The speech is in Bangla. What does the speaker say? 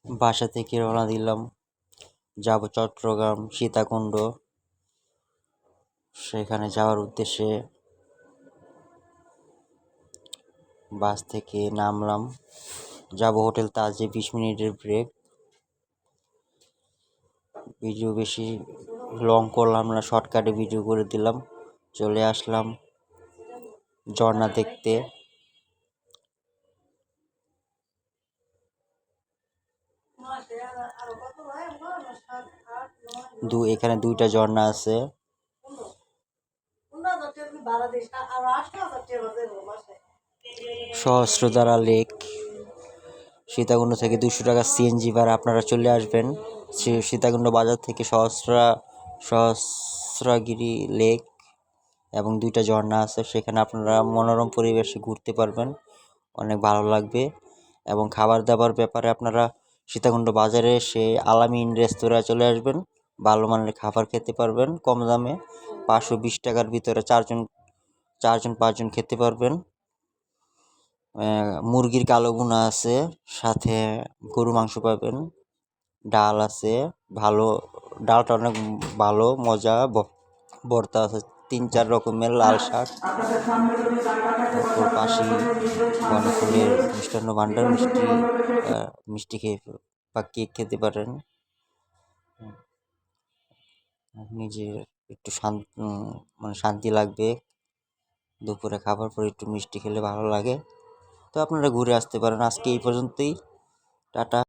বাসা থেকে রওনা দিলাম, যাব চট্টগ্রাম সীতাকুণ্ড। সেখানে যাওয়ার উদ্দেশ্যে বাস থেকে নামলাম, যাব হোটেল তাজে। 20 মিনিটের ব্রেক। ভিডিও বেশি লং করলাম না, শর্টকাটে ভিডিও করে দিলাম। চলে আসলাম ঝর্ণা দেখতে। এখানে 2টা ঝর্ণা আছে। সহস্রধারা লেক। সীতাকুণ্ড থেকে 200 টাকা সিএনজি ভাড়া। আপনারা চলে আসবেন সীতাকুণ্ড বাজার থেকে সহস্রগিরি লেক, এবং 2টা ঝর্ণা আছে। সেখানে আপনারা মনোরম পরিবেশে ঘুরতে পারবেন, অনেক ভালো লাগবে। এবং খাবার দাবার ব্যাপারে আপনারা সীতাকুণ্ড বাজারে এসে আলামিন রেস্তোরাঁ চলে আসবেন, ভালো মানের খাবার খেতে পারবেন কম দামে। 520 টাকার ভিতরে চারজন 5জন খেতে পারবেন। মুরগির কালো ভুনা আছে, সাথে গরু মাংস পাবেন, ডাল আছে ভালো, ডালটা অনেক ভালো মজা। ভর্তা আছে 3-4 রকমের, লাল শাক। তারপর পাশি বনফুলের মিষ্টান্ন ভাণ্ডার, মিষ্টি খেয়ে বা কেক খেতে পারেন। নিজের একটু শান্তি লাগবে। দুপুরে খাবার পর একটু মিষ্টি খেলে ভালো লাগে। তো আপনারা ঘুরে আসতে পারেন। আজকে এই পর্যন্তই। টাটা।